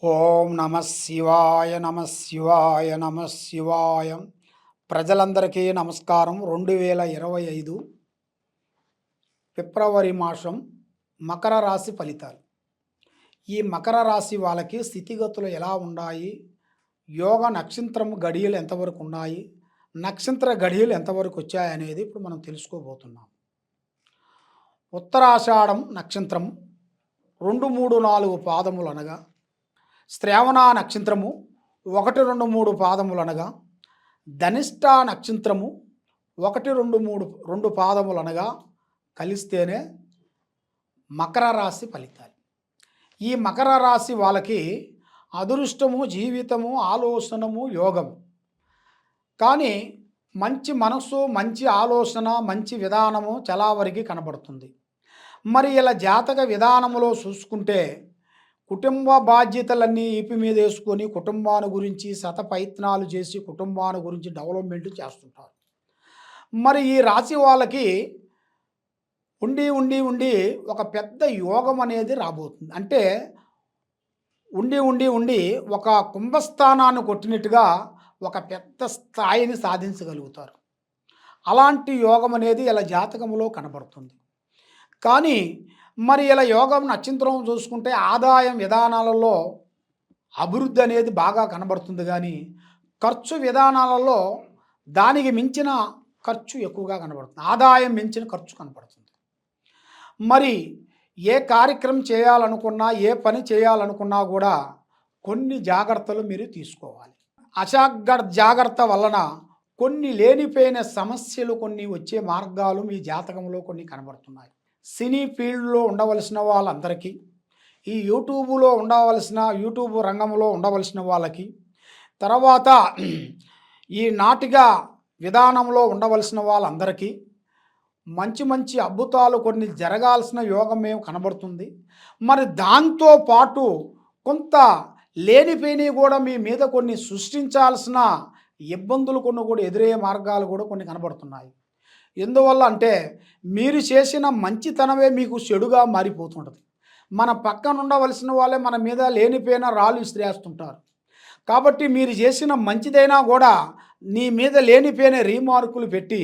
ఓం నమ శివాయ నమ శివాయ నమ శివాయ. ప్రజలందరికీ నమస్కారం. 2025 ఫిబ్రవరి మాసం మకర రాశి ఫలితాలు. ఈ మకర రాశి వాళ్ళకి స్థితిగతులు ఎలా ఉన్నాయి, యోగ నక్షత్రం గడియలు ఎంతవరకు ఉన్నాయి, నక్షత్ర గడియలు ఎంతవరకు వచ్చాయనేది ఇప్పుడు మనం తెలుసుకోబోతున్నాం. ఉత్తరాషాఢం నక్షత్రం 2, 3, 4 పాదములు అనగా, శ్రావణ నక్షత్రము 1, 2, 3 పాదములు అనగా, ధనిష్ట నక్షత్రము 1, 2, 3 పాదములు అనగా కలిస్తేనే మకర రాశి ఫలితాలు. ఈ మకర రాశి వాళ్ళకి అదృష్టము, జీవితము, ఆలోచనము, యోగము. కానీ మంచి మనస్సు, మంచి ఆలోచన, మంచి విధానము చాలా వరకు కనబడుతుంది. మరి ఇలా జాతక విధానములో చూసుకుంటే కుటుంబ బాధ్యతలన్నీ ఈపి మీద వేసుకొని కుటుంబాన్ని గురించి శతప్రయత్నాలు చేసి కుటుంబాన్ని గురించి డెవలప్మెంట్ చేస్తుంటారు. మరి ఈ రాశి వాళ్ళకి ఉండి ఉండి ఉండి ఒక పెద్ద యోగం అనేది రాబోతుంది. అంటే ఉండి ఉండి ఉండి ఒక కుంభస్థానాన్ని కొట్టినట్టుగా ఒక పెద్ద స్థాయిని సాధించగలుగుతారు. అలాంటి యోగం అనేది ఇలా జాతకంలో కనబడుతుంది. కానీ మరి ఇలా యోగం నక్షత్రం చూసుకుంటే ఆదాయం విధానాలలో అభివృద్ధి అనేది బాగా కనబడుతుంది. కానీ ఖర్చు విధానాలలో దానికి మించిన ఖర్చు ఎక్కువగా కనబడుతుంది. ఆదాయం మించిన ఖర్చు కనబడుతుంది. మరి ఏ కార్యక్రమం చేయాలనుకున్నా, ఏ పని చేయాలనుకున్నా కూడా కొన్ని జాగ్రత్తలు మీరు తీసుకోవాలి. జాగ్రత్త వలన కొన్ని లేనిపోయిన సమస్యలు కొన్ని వచ్చే మార్గాలు మీ జాతకంలో కొన్ని కనబడుతున్నాయి. సినీ ఫీల్డ్లో ఉండవలసిన వాళ్ళందరికీ, ఈ యూట్యూబ్ రంగంలో ఉండవలసిన వాళ్ళకి, తర్వాత ఈ నాటిక విధానంలో ఉండవలసిన వాళ్ళందరికీ మంచి మంచి అద్భుతాలు కొన్ని జరగాల్సిన యోగం ఏం కనబడుతుంది. మరి దాంతో పాటు కొంత లేనిపోయినవి కూడా మీ మీద కొన్ని సృష్టించాల్సిన ఇబ్బందులు కొన్ని కూడా ఎదురయ్యే మార్గాలు కూడా కొన్ని కనబడుతున్నాయి. ఎందువల్ల అంటే మీరు చేసిన మంచితనమే మీకు చెడుగా మారిపోతుంటుంది. మన పక్కన ఉండవలసిన వాళ్ళే మన మీద లేనిపోయిన రాళ్ళు విసిరేస్తుంటారు. కాబట్టి మీరు చేసిన మంచిదైనా కూడా నీ మీద లేనిపోయిన రీమార్కులు పెట్టి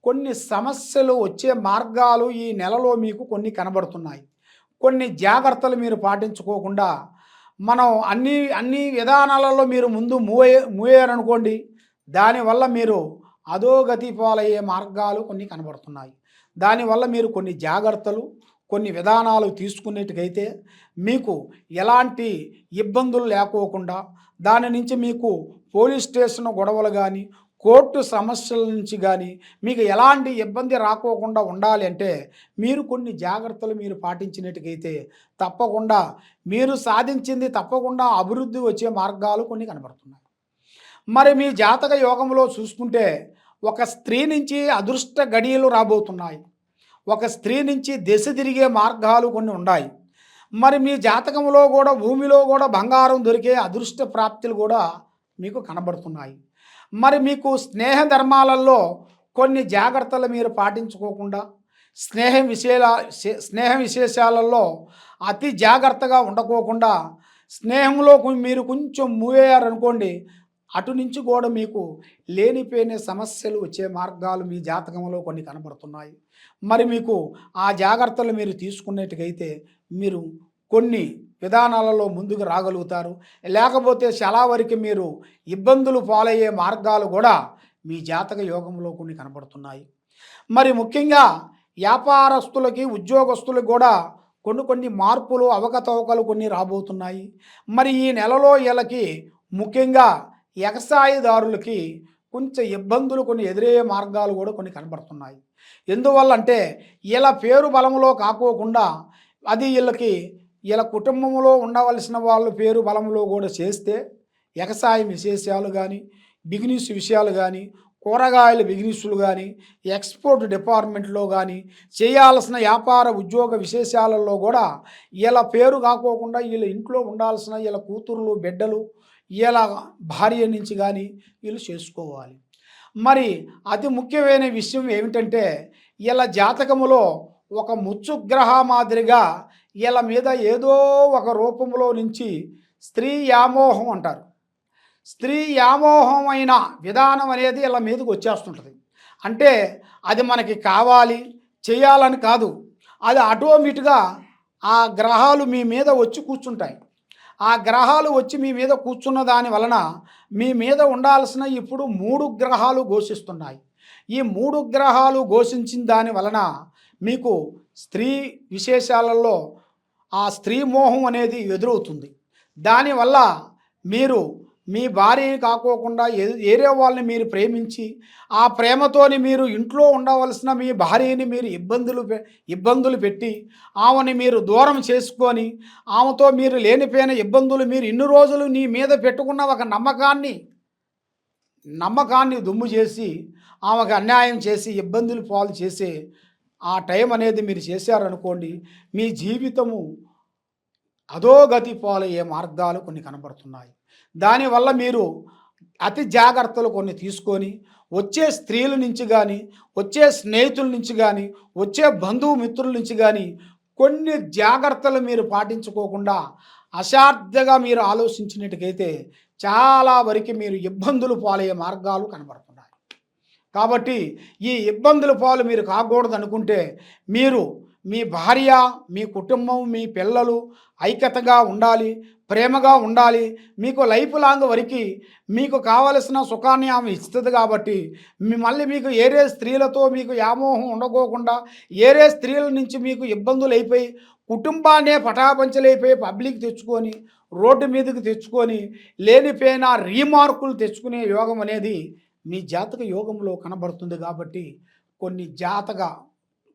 కొన్ని సమస్యలు వచ్చే మార్గాలు ఈ నెలలో మీకు కొన్ని కనబడుతున్నాయి. కొన్ని జాగ్రత్తలు మీరు పాటించుకోకుండా మనం అన్ని విధానాలలో మీరు ముందు మూవ్ అయ్యారనుకోండి, దానివల్ల మీరు అధోగతి పాలయ్యే మార్గాలు కొన్ని కనబడుతున్నాయి. దానివల్ల మీరు కొన్ని జాగ్రత్తలు, కొన్ని విధానాలు తీసుకునేట్టుకైతే మీకు ఎలాంటి ఇబ్బందులు లేకోకుండా, దాని నుంచి మీకు పోలీస్ స్టేషన్ గొడవలు కానీ, కోర్టు సమస్యల నుంచి కానీ మీకు ఎలాంటి ఇబ్బంది రాకోకుండా ఉండాలి అంటే మీరు కొన్ని జాగ్రత్తలు మీరు పాటించినట్టుకైతే తప్పకుండా మీరు సాధించింది తప్పకుండా అభివృద్ధి వచ్చే మార్గాలు కొన్ని కనబడుతున్నాయి. మరి మీ జాతక యోగంలో చూసుకుంటే ఒక స్త్రీ నుంచి అదృష్ట గడియలు రాబోతున్నాయి. ఒక స్త్రీ నుంచి దిశ తిరిగే మార్గాలు కొన్ని ఉన్నాయి. మరి మీ జాతకంలో కూడా భూమిలో కూడా బంగారం దొరికే అదృష్ట ప్రాప్తులు కూడా మీకు కనబడుతున్నాయి. మరి మీకు స్నేహ ధర్మాలలో కొన్ని జాగ్రత్తలు మీరు పాటించుకోకుండా స్నేహ విశేషాలలో అతి జాగ్రత్తగా ఉండకోకుండా స్నేహంలో మీరు కొంచెం మూవ్ అయ్యారనుకోండి, అటు నుంచి కూడా మీకు లేనిపోయిన సమస్యలు వచ్చే మార్గాలు మీ జాతకంలో కొన్ని కనబడుతున్నాయి. మరి మీకు ఆ జాగ్రత్తలు మీరు తీసుకునేట్టుకైతే మీరు కొన్ని విధానాలలో ముందుకు రాగలుగుతారు. లేకపోతే చాలా వరకు మీరు ఇబ్బందులు పాలయ్యే మార్గాలు కూడా మీ జాతక యోగంలో కొన్ని కనబడుతున్నాయి. మరి ముఖ్యంగా వ్యాపారస్తులకి, ఉద్యోగస్తులకు కూడా కొన్ని మార్పులు, అవకతవకలు కొన్ని రాబోతున్నాయి. మరి ఈ నెలలో వీళ్ళకి ముఖ్యంగా ఎగసాయదారులకి కొంచెం ఇబ్బందులు కొన్ని ఎదురయ్యే మార్గాలు కూడా కొన్ని కనబడుతున్నాయి. ఎందువల్ల అంటే వీళ్ళ పేరు బలంలో కాకోకుండా అది వీళ్ళ కుటుంబంలో ఉండవలసిన వాళ్ళ పేరు బలంలో కూడా చేస్తే ఎగసాయం విశేషాలు కానీ, బిజినెస్ విషయాలు కానీ, కూరగాయల బిజినెస్లు కానీ, ఎక్స్పోర్ట్ డిపార్ట్మెంట్లో కానీ చేయాల్సిన వ్యాపార ఉద్యోగ విశేషాలలో కూడా వీళ్ళ పేరు కాకోకుండా వీళ్ళ ఇంట్లో ఉండాల్సిన వీళ్ళ కూతుర్లు, బిడ్డలు, వీళ్ళ భార్య నుంచి కానీ వీళ్ళు చేసుకోవాలి. మరి అతి ముఖ్యమైన విషయం ఏమిటంటే వీళ్ళ జాతకములో ఒక ముచ్చుగ్రహ మాదిరిగా వీళ్ళ మీద ఏదో ఒక రూపంలో నుంచి స్త్రీ వ్యామోహం అంటారు. స్త్రీ వ్యామోహమైన విధానం అనేది ఇలా మీదకి వచ్చేస్తుంటుంది. అంటే అది మనకి కావాలి, చేయాలని కాదు. అది ఆటోమేటిక్‌గా ఆ గ్రహాలు మీ మీద వచ్చి కూర్చుంటాయి. ఆ గ్రహాలు వచ్చి మీ మీద కూర్చున్న దాని వలన మీ మీద ఉండాల్సిన ఇప్పుడు 3 గ్రహాలు ఘోషిస్తున్నాయి. ఈ 3 గ్రహాలు ఘోషించిన దాని వలన మీకు స్త్రీ విశేషాలలో ఆ స్త్రీ మోహం అనేది ఎదురవుతుంది. దానివల్ల మీరు మీ భార్యని కాకోకుండా వేరే వాళ్ళని మీరు ప్రేమించి ఆ ప్రేమతోని మీరు ఇంట్లో ఉండవలసిన మీ భార్యని మీరు ఇబ్బందులు పెట్టి ఆమెని మీరు దూరం చేసుకొని ఆమెతో మీరు లేనిపోయిన ఇబ్బందులు మీరు ఇన్ని రోజులు నీ మీద పెట్టుకున్న ఒక నమ్మకాన్ని దుమ్ము చేసి ఆమెకు అన్యాయం చేసి ఇబ్బందులు పాలు చేసే ఆ టైం అనేది మీరు చేశారనుకోండి, మీ జీవితము అధోగతి పాలయ్యే మార్గాలు కొన్ని కనబడుతున్నాయి. దానివల్ల మీరు అతి జాగ్రత్తలు కొన్ని తీసుకొని వచ్చే స్త్రీల నుంచి కానీ, వచ్చే స్నేహితుల నుంచి కానీ, వచ్చే బంధుమిత్రుల నుంచి కానీ కొన్ని జాగ్రత్తలు మీరు పాటించుకోకుండా అశార్థగా మీరు ఆలోచించినట్టుకైతే చాలా వరకు మీరు ఇబ్బందులు పాలయ్యే మార్గాలు కనబడుతున్నాయి. కాబట్టి ఈ ఇబ్బందుల పాలు మీరు కాకూడదు అనుకుంటే మీరు మీ భార్య, మీ కుటుంబం, మీ పిల్లలు ఐక్యతగా ఉండాలి, ప్రేమగా ఉండాలి. మీకు లైఫ్ లాంగ్ వరకు మీకు కావలసిన సుఖాన్ని ఆమె ఇస్తుంది. కాబట్టి మళ్ళీ మీకు ఏరే స్త్రీలతో మీకు వ్యామోహం ఉండకోకుండా ఏరే స్త్రీల నుంచి మీకు ఇబ్బందులు అయిపోయి కుటుంబాన్నే పటాపంచలైపోయి పబ్లిక్ తెచ్చుకొని రోడ్డు మీదకి తెచ్చుకొని లేనిపోయిన రీమార్కులు తెచ్చుకునే యోగం అనేది మీ జాతక యోగంలో కనబడుతుంది. కాబట్టి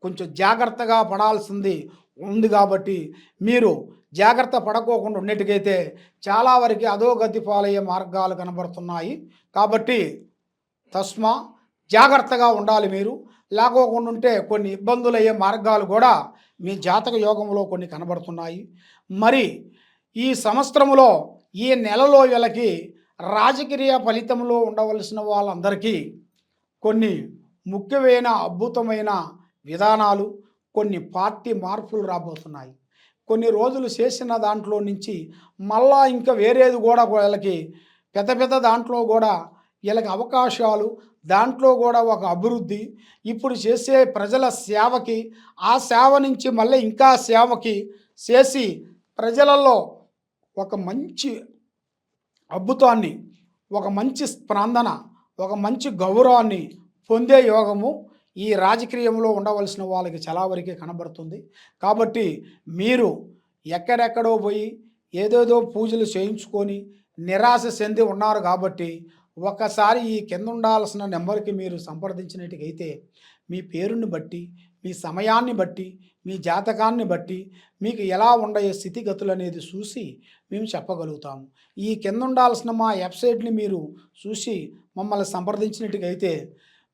కొంచెం జాగ్రత్తగా పడాల్సింది ఉంది. కాబట్టి మీరు జాగ్రత్త పడకోకుండా ఉన్నట్టుకైతే చాలా వరకు అధోగతి పాలయ్యే మార్గాలు కనబడుతున్నాయి. కాబట్టి జాగ్రత్తగా ఉండాలి. మీరు లేకోకుండా ఉంటే కొన్ని ఇబ్బందులు అయ్యే మార్గాలు కూడా మీ జాతక యోగంలో కొన్ని కనబడుతున్నాయి. మరి ఈ సంవత్సరంలో ఈ నెలలో వీళ్ళకి రాజకీయ ఫలితంలో ఉండవలసిన వాళ్ళందరికీ కొన్ని ముఖ్యమైన అద్భుతమైన విధానాలు, కొన్ని పార్టీ మార్పులు రాబోతున్నాయి. కొన్ని రోజులు చేసిన దాంట్లో నుంచి మళ్ళా ఇంకా వేరేది కూడా వీళ్ళకి పెద్ద దాంట్లో కూడా వీళ్ళకి అవకాశాలు, దాంట్లో కూడా ఒక అభివృద్ధి, ఇప్పుడు చేసే ప్రజల సేవకి ఆ సేవ నుంచి మళ్ళీ ఇంకా సేవకి చేసి ప్రజలలో ఒక మంచి అద్భుతాన్ని, ఒక మంచి స్పందన, ఒక మంచి గౌరవాన్ని పొందే యోగము ఈ రాజకీయంలో ఉండవలసిన వాళ్ళకి చాలా వరకే కనబడుతుంది. కాబట్టి మీరు ఎక్కడెక్కడో పోయి ఏదేదో పూజలు చేయించుకొని నిరాశ చెంది ఉన్నారు. కాబట్టి ఒకసారి ఈ కింద ఉండాల్సిన నెంబర్కి మీరు సంప్రదించినట్టుకైతే మీ పేరుని బట్టి, మీ సమయాన్ని బట్టి, మీ జాతకాన్ని బట్టి మీకు ఎలా ఉండే స్థితిగతులు అనేది చూసి మేము చెప్పగలుగుతాము. ఈ కింద ఉండాల్సిన మా వెబ్సైట్ని మీరు చూసి మమ్మల్ని సంప్రదించినట్టుకైతే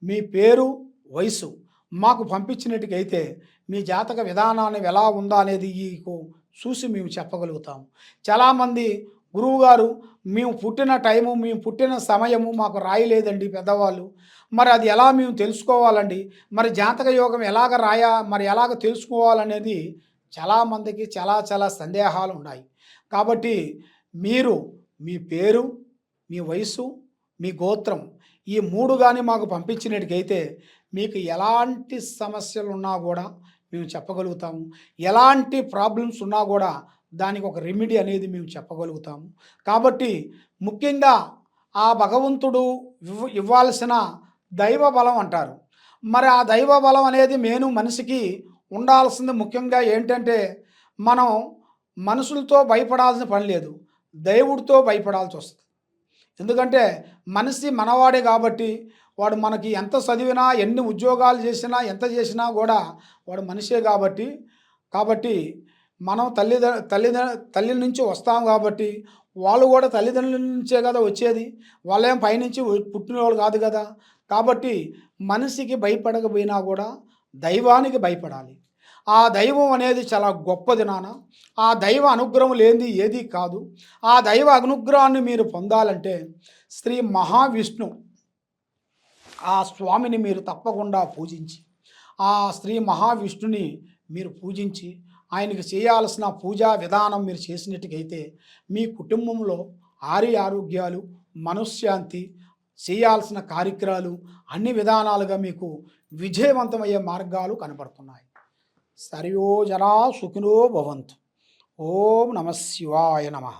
మీ పేరు, వయసు మాకు పంపించినట్టుకైతే మీ జాతక విధానాన్ని ఎలా ఉందా అనేది చూసి మేము చెప్పగలుగుతాము. చాలామంది గురువుగారు మేము పుట్టిన టైము, మేము పుట్టిన సమయము మాకు రాయలేదండి పెద్దవాళ్ళు, మరి అది ఎలా మేము తెలుసుకోవాలండి, మరి జాతక యోగం ఎలాగ తెలుసుకోవాలనేది చాలామందికి చాలా సందేహాలు ఉన్నాయి. కాబట్టి మీరు మీ పేరు, మీ వయసు, మీ గోత్రం ఈ 3 కానీ మాకు పంపించినట్టుకైతే మీకు ఎలాంటి సమస్యలు ఉన్నా కూడా మేము చెప్పగలుగుతాము. ఎలాంటి ప్రాబ్లమ్స్ ఉన్నా కూడా దానికి ఒక రెమెడీ అనేది మేము చెప్పగలుగుతాము. కాబట్టి ముఖ్యంగా ఆ భగవంతుడు ఇవ్వాల్సిన దైవ బలం అంటారు. మరి ఆ దైవ బలం అనేది మనిషికి ఉండాల్సింది ముఖ్యంగా ఏంటంటే మనం మనుషులతో భయపడాల్సిన పని లేదు, దేవుడితో భయపడాల్సి వస్తుంది. ఎందుకంటే మనిషి మనవాడే కాబట్టి వాడు మనకి ఎంత చదివినా, ఎన్ని ఉద్యోగాలు చేసినా, ఎంత చేసినా కూడా వాడు మనిషే. కాబట్టి మనం తల్లి నుంచి వస్తాం. కాబట్టి వాళ్ళు కూడా తల్లిదండ్రుల నుంచే కదా వచ్చేది, వాళ్ళేం పైనుంచి పుట్టినవాళ్ళు కాదు కదా. కాబట్టి మనిషికి భయపడకపోయినా కూడా దైవానికి భయపడాలి. ఆ దైవం అనేది చాలా గొప్పది నాన్న. ఆ దైవ అనుగ్రహం లేనిది ఏది కాదు. ఆ దైవ అనుగ్రహాన్ని మీరు పొందాలంటే శ్రీ మహావిష్ణు ఆ స్వామిని మీరు తప్పకుండా పూజించి, ఆ శ్రీ మహావిష్ణుని మీరు పూజించి ఆయనకి చేయాల్సిన పూజా విధానం మీరు చేసినట్టుగైతే మీ కుటుంబంలో ఆరోగ్యాలు, మనశ్శాంతి, చేయాల్సిన కార్యక్రమాలు అన్ని విధానాలుగా మీకు విజయవంతమయ్యే మార్గాలు కనపడుతున్నాయి. సర్వో జనా సుఖినో భవంతు. ఓం నమ శివాయ నమః.